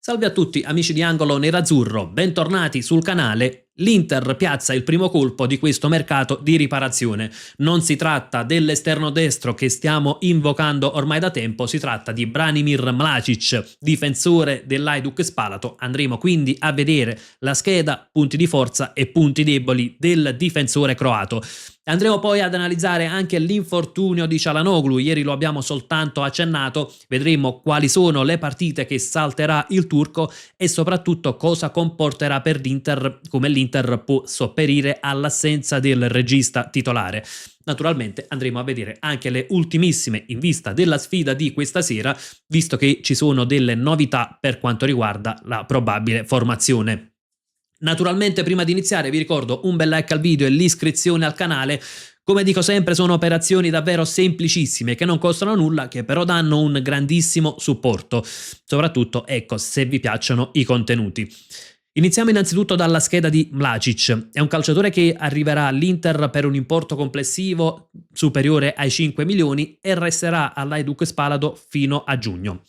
Salve a tutti amici di Angolo Nerazzurro, bentornati sul canale. L'Inter piazza il primo colpo di questo mercato di riparazione. Non si tratta dell'esterno destro che stiamo invocando ormai da tempo, si tratta di Branimir Mladić, difensore dell'Hajduk Spalato. Andremo quindi a vedere la scheda, punti di forza e punti deboli del difensore croato. Andremo poi ad analizzare anche l'infortunio di Çalhanoğlu, ieri lo abbiamo soltanto accennato, vedremo quali sono le partite che salterà il turco e soprattutto cosa comporterà per l'Inter, come l'Inter può sopperire all'assenza del regista titolare. Naturalmente andremo a vedere anche le ultimissime in vista della sfida di questa sera, visto che ci sono delle novità per quanto riguarda la probabile formazione. Naturalmente prima di iniziare vi ricordo un bel like al video e l'iscrizione al canale. Come dico sempre, sono operazioni davvero semplicissime che non costano nulla, che però danno un grandissimo supporto, soprattutto ecco se vi piacciono i contenuti. Iniziamo innanzitutto dalla scheda di Mladić. È un calciatore che arriverà all'Inter per un importo complessivo superiore ai 5 milioni e resterà all'Hajduk Spalato fino a giugno.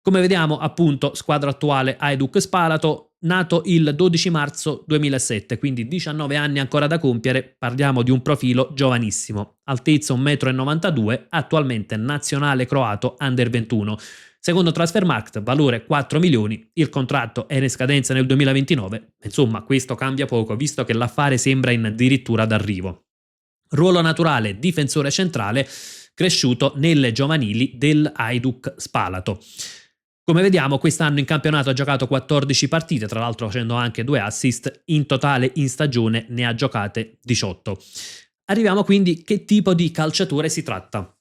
Come vediamo, appunto, squadra attuale Hajduk Spalato, nato il 12 marzo 2007, quindi 19 anni ancora da compiere, parliamo di un profilo giovanissimo, altezza 1,92 m, attualmente nazionale croato under 21. Secondo Transfermarkt, valore 4 milioni, il contratto è in scadenza nel 2029, insomma questo cambia poco visto che l'affare sembra in addirittura d'arrivo. Ruolo naturale, difensore centrale, cresciuto nelle giovanili del Hajduk Spalato. Come vediamo, quest'anno in campionato ha giocato 14 partite, tra l'altro facendo anche 2 assist, in totale in stagione ne ha giocate 18. Arriviamo quindi a che tipo di calciatore si tratta.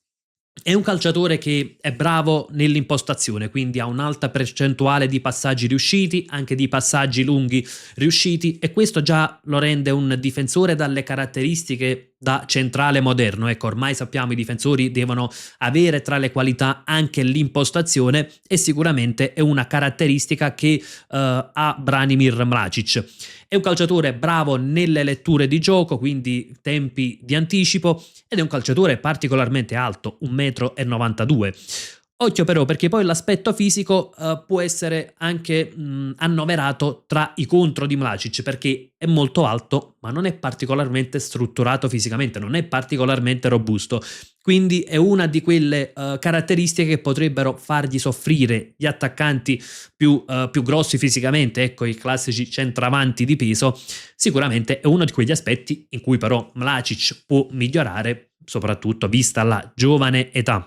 È un calciatore che è bravo nell'impostazione, quindi ha un'alta percentuale di passaggi riusciti, anche di passaggi lunghi riusciti, e questo già lo rende un difensore dalle caratteristiche da centrale moderno. Ecco, ormai sappiamo i difensori devono avere tra le qualità anche l'impostazione e sicuramente è una caratteristica che ha Branimir Mladić. È un calciatore bravo nelle letture di gioco, quindi tempi di anticipo, ed è un calciatore particolarmente alto, 1,92 m. Occhio però, perché poi l'aspetto fisico può essere anche annoverato tra i contro di Mladić, perché è molto alto ma non è particolarmente strutturato fisicamente, non è particolarmente robusto, quindi è una di quelle caratteristiche che potrebbero fargli soffrire gli attaccanti più grossi fisicamente, ecco i classici centravanti di peso. Sicuramente è uno di quegli aspetti in cui però Mladić può migliorare, soprattutto vista la giovane età.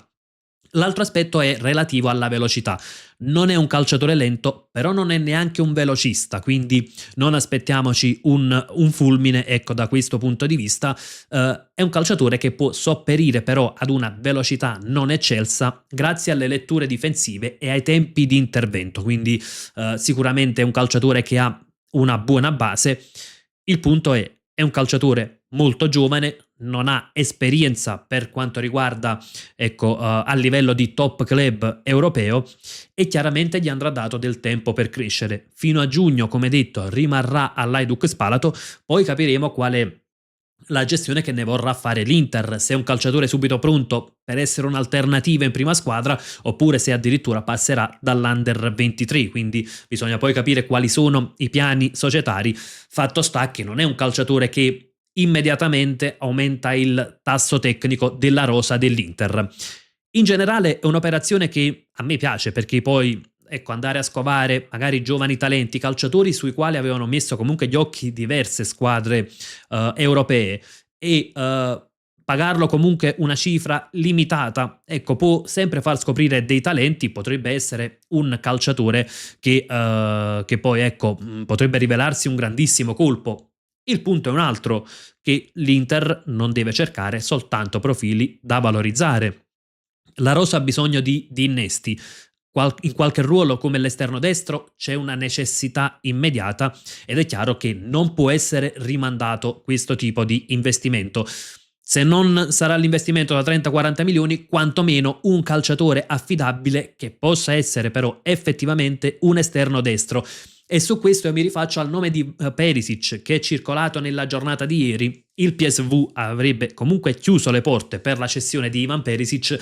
L'altro aspetto è relativo alla velocità. Non è un calciatore lento, però non è neanche un velocista, quindi non aspettiamoci un fulmine, ecco, da questo punto di vista. È un calciatore che può sopperire però ad una velocità non eccelsa grazie alle letture difensive e ai tempi di intervento, quindi sicuramente è un calciatore che ha una buona base. Il punto è un calciatore molto giovane, non ha esperienza per quanto riguarda, ecco, a livello di top club europeo, e chiaramente gli andrà dato del tempo per crescere. Fino a giugno, come detto, rimarrà all'Hajduk Spalato, poi capiremo qual è la gestione che ne vorrà fare l'Inter, se è un calciatore subito pronto per essere un'alternativa in prima squadra oppure se addirittura passerà dall'Under 23, quindi bisogna poi capire quali sono i piani societari. Fatto sta che non è un calciatore che immediatamente aumenta il tasso tecnico della rosa dell'Inter. In generale è un'operazione che a me piace, perché poi ecco, andare a scovare magari giovani talenti, calciatori sui quali avevano messo comunque gli occhi diverse squadre europee, e pagarlo comunque una cifra limitata, ecco, può sempre far scoprire dei talenti. Potrebbe essere un calciatore che poi ecco potrebbe rivelarsi un grandissimo colpo. Il punto è un altro, che l'Inter non deve cercare soltanto profili da valorizzare. La rosa ha bisogno di innesti. In qualche ruolo come l'esterno destro c'è una necessità immediata ed è chiaro che non può essere rimandato questo tipo di investimento. Se non sarà l'investimento da 30-40 milioni, quantomeno un calciatore affidabile che possa essere però effettivamente un esterno destro. E su questo io mi rifaccio al nome di Perisic, che è circolato nella giornata di ieri. Il PSV avrebbe comunque chiuso le porte per la cessione di Ivan Perisic,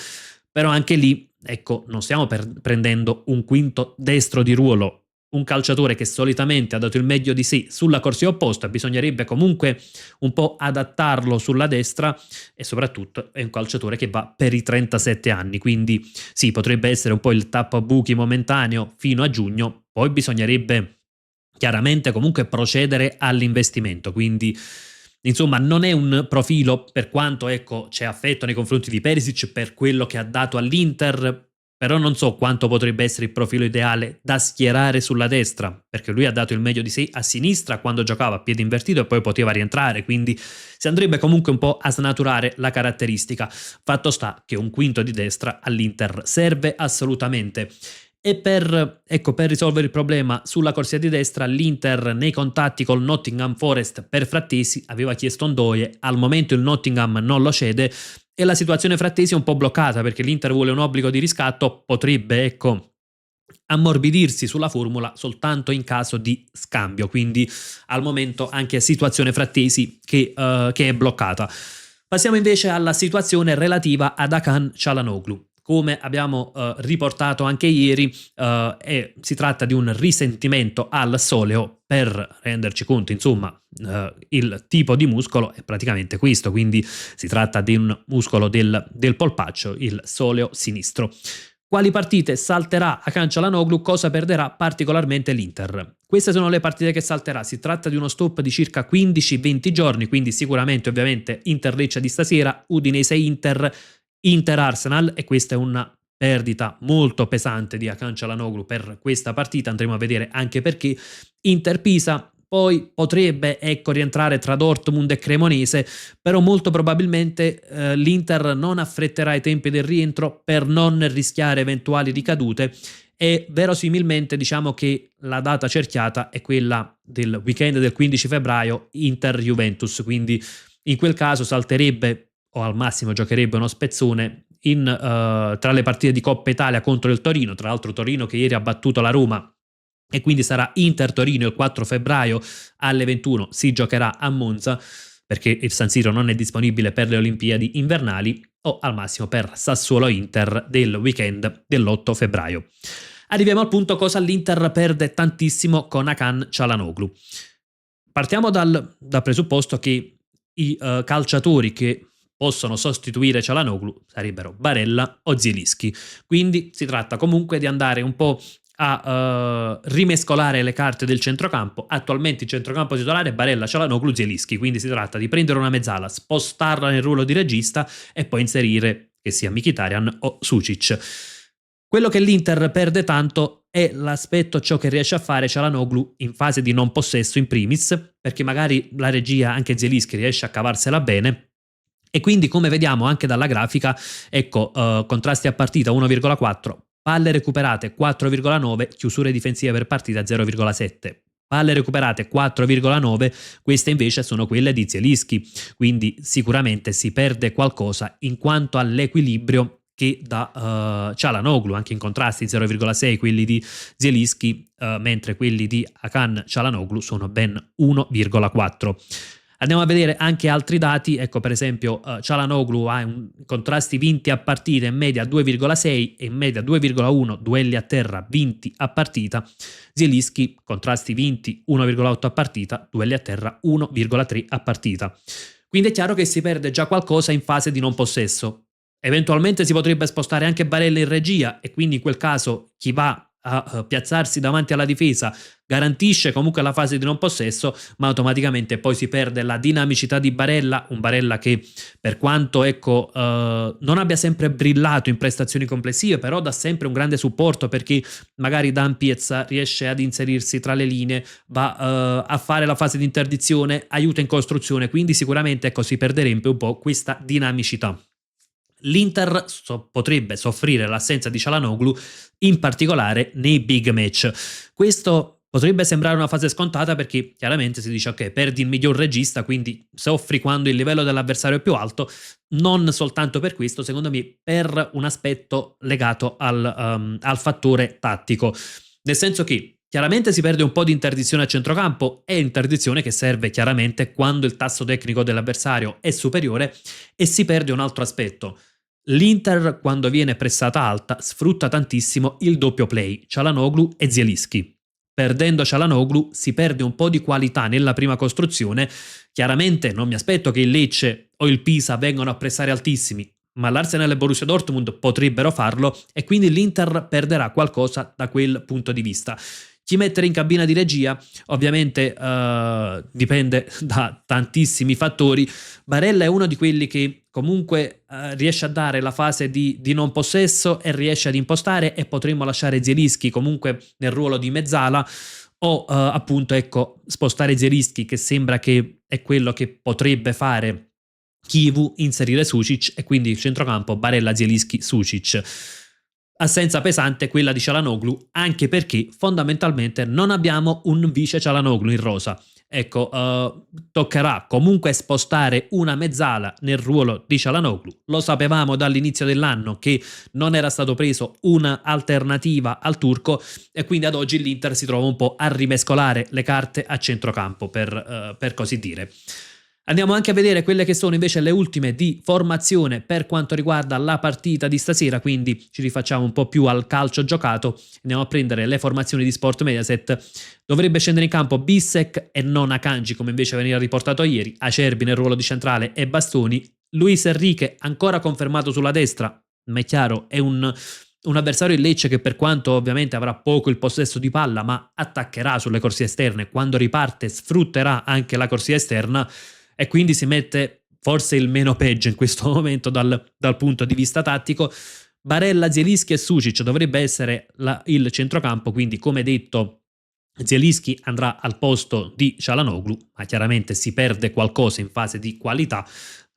però anche lì ecco, non stiamo prendendo un quinto destro di ruolo, un calciatore che solitamente ha dato il meglio di sé sulla corsia opposta, bisognerebbe comunque un po' adattarlo sulla destra e soprattutto è un calciatore che va per i 37 anni, quindi sì, potrebbe essere un po' il tappabuchi momentaneo fino a giugno, poi bisognerebbe chiaramente comunque procedere all'investimento, quindi insomma non è un profilo, per quanto ecco c'è affetto nei confronti di Perisic per quello che ha dato all'Inter, però non so quanto potrebbe essere il profilo ideale da schierare sulla destra, perché lui ha dato il meglio di sé a sinistra quando giocava a piede invertito e poi poteva rientrare, quindi si andrebbe comunque un po' a snaturare la caratteristica. Fatto sta che un quinto di destra all'Inter serve assolutamente. E ecco, per risolvere il problema sulla corsia di destra, l'Inter nei contatti col Nottingham Forest per Frattesi aveva chiesto Ndoye, al momento il Nottingham non lo cede e la situazione Frattesi è un po' bloccata perché l'Inter vuole un obbligo di riscatto, potrebbe ecco ammorbidirsi sulla formula soltanto in caso di scambio, quindi al momento anche situazione Frattesi che è bloccata. Passiamo invece alla situazione relativa ad Hakan Çalhanoğlu. Come abbiamo riportato anche ieri, si tratta di un risentimento al soleo per renderci conto, insomma, il tipo di muscolo è praticamente questo, quindi si tratta di un muscolo del polpaccio, il soleo sinistro. Quali partite salterà Hakan Çalhanoğlu, cosa perderà particolarmente l'Inter? Queste sono le partite che salterà, si tratta di uno stop di circa 15-20 giorni, quindi sicuramente ovviamente Inter-Lecce di stasera, Udinese-Inter, Inter-Arsenal e questa è una perdita molto pesante di Hakan Çalhanoğlu per questa partita, andremo a vedere anche perché. Inter-Pisa poi potrebbe ecco rientrare tra Dortmund e Cremonese, però molto probabilmente l'Inter non affretterà i tempi del rientro per non rischiare eventuali ricadute e verosimilmente diciamo che la data cerchiata è quella del weekend del 15 febbraio Inter-Juventus, quindi in quel caso salterebbe o al massimo giocherebbe uno spezzone tra le partite di Coppa Italia contro il Torino, tra l'altro Torino che ieri ha battuto la Roma e quindi sarà Inter-Torino il 4 febbraio alle 21, si giocherà a Monza perché il San Siro non è disponibile per le Olimpiadi invernali o al massimo per Sassuolo-Inter del weekend dell'8 febbraio. Arriviamo al punto cosa l'Inter perde tantissimo con Hakan Çalhanoğlu. Partiamo dal presupposto che i calciatori che possono sostituire Çalhanoğlu sarebbero Barella o Zielinski, quindi si tratta comunque di andare un po' a rimescolare le carte del centrocampo. Attualmente il centrocampo titolare è Barella, Çalhanoğlu, Zielinski, quindi si tratta di prendere una mezzala, spostarla nel ruolo di regista e poi inserire che sia Mkhitaryan o Sucic. Quello che l'Inter perde tanto è l'aspetto, ciò che riesce a fare Çalhanoğlu in fase di non possesso in primis, perché magari la regia, anche Zielinski, riesce a cavarsela bene. E quindi, come vediamo anche dalla grafica, ecco, contrasti a partita 1,4, palle recuperate 4,9, chiusure difensive per partita 0,7. Palle recuperate 4,9, queste invece sono quelle di Zielinski, quindi sicuramente si perde qualcosa in quanto all'equilibrio che dà Çalhanoğlu, anche in contrasti 0,6 quelli di Zielinski, mentre quelli di Hakan Çalhanoğlu sono ben 1,4. Andiamo a vedere anche altri dati, ecco per esempio Çalhanoğlu ha contrasti vinti a partita in media 2,6 e in media 2,1 duelli a terra vinti a partita, Zielinski contrasti vinti 1,8 a partita, duelli a terra 1,3 a partita. Quindi è chiaro che si perde già qualcosa in fase di non possesso. Eventualmente si potrebbe spostare anche Barella in regia e quindi in quel caso chi va a piazzarsi davanti alla difesa garantisce comunque la fase di non possesso, ma automaticamente poi si perde la dinamicità di Barella, un Barella che per quanto ecco non abbia sempre brillato in prestazioni complessive, però dà sempre un grande supporto perché magari Dan Piezza riesce ad inserirsi tra le linee, va a fare la fase di interdizione, aiuta in costruzione, quindi sicuramente ecco si perderebbe un po' questa dinamicità. L'Inter potrebbe soffrire l'assenza di Çalhanoğlu in particolare nei big match. Questo potrebbe sembrare una fase scontata perché chiaramente si dice ok, perdi il miglior regista, quindi soffri quando il livello dell'avversario è più alto, non soltanto per questo, secondo me per un aspetto legato al fattore tattico, nel senso che chiaramente si perde un po' di interdizione a centrocampo, è interdizione che serve chiaramente quando il tasso tecnico dell'avversario è superiore, e si perde un altro aspetto. L'Inter, quando viene pressata alta, sfrutta tantissimo il doppio play, Çalhanoğlu e Zielinski. Perdendo Çalhanoğlu si perde un po' di qualità nella prima costruzione. Chiaramente non mi aspetto che il Lecce o il Pisa vengano a pressare altissimi, ma l'Arsenal e Borussia Dortmund potrebbero farlo e quindi l'Inter perderà qualcosa da quel punto di vista. Chi mettere in cabina di regia ovviamente dipende da tantissimi fattori. Barella è uno di quelli che comunque riesce a dare la fase di non possesso e riesce ad impostare, e potremmo lasciare Zielinski comunque nel ruolo di mezzala o appunto ecco spostare Zielinski, che sembra che è quello che potrebbe fare Chivu, inserire Sucic e quindi il centrocampo Barella, Zielinski, Sucic. Assenza pesante quella di Çalhanoğlu, anche perché fondamentalmente non abbiamo un vice Çalhanoğlu in rosa. Ecco, toccherà comunque spostare una mezzala nel ruolo di Çalhanoğlu. Lo sapevamo dall'inizio dell'anno che non era stato preso un'alternativa al turco, e quindi ad oggi l'Inter si trova un po' a rimescolare le carte a centrocampo, per così dire. Andiamo anche a vedere quelle che sono invece le ultime di formazione per quanto riguarda la partita di stasera, quindi ci rifacciamo un po' più al calcio giocato. Andiamo a prendere le formazioni di Sport Mediaset. Dovrebbe scendere in campo Bissek e non Akanji, come invece veniva riportato ieri, Acerbi nel ruolo di centrale e Bastoni, Luis Enrique ancora confermato sulla destra, ma è chiaro è un avversario in Lecce che, per quanto ovviamente avrà poco il possesso di palla, ma attaccherà sulle corsie esterne, quando riparte sfrutterà anche la corsia esterna, e quindi si mette forse il meno peggio in questo momento dal punto di vista tattico. Barella, Zielinski e Sucic dovrebbe essere il centrocampo, quindi come detto Zielinski andrà al posto di Çalhanoğlu, ma chiaramente si perde qualcosa in fase di qualità.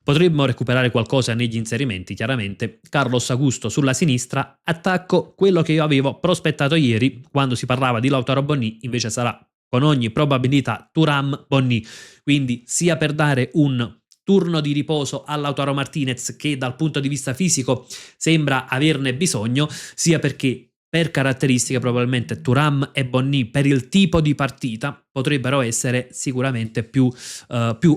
Potremmo recuperare qualcosa negli inserimenti, chiaramente. Carlos Augusto sulla sinistra, attacco quello che io avevo prospettato ieri quando si parlava di Lautaro Bonni, invece sarà con ogni probabilità Thuram Bonni, quindi sia per dare un turno di riposo a Lautaro Martinez, che dal punto di vista fisico sembra averne bisogno, sia perché per caratteristiche probabilmente Thuram e Bonni, per il tipo di partita, potrebbero essere sicuramente più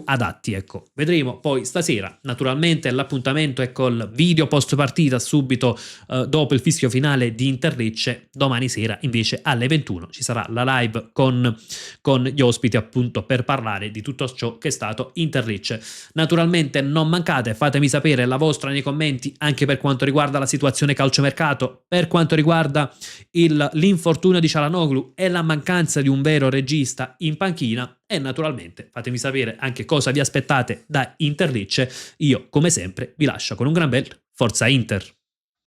adatti. Ecco, vedremo poi stasera. Naturalmente l'appuntamento è col video post partita subito dopo il fischio finale di Inter-Lecce. Domani sera invece alle 21 ci sarà la live con gli ospiti, appunto, per parlare di tutto ciò che è stato Inter-Lecce. Naturalmente non mancate, fatemi sapere la vostra nei commenti anche per quanto riguarda la situazione calciomercato, per quanto riguarda l'infortunio di Çalhanoğlu e la mancanza di un vero regista in panchina, e naturalmente fatemi sapere anche cosa vi aspettate da Inter-Lecce. Io come sempre vi lascio con un gran bel Forza Inter.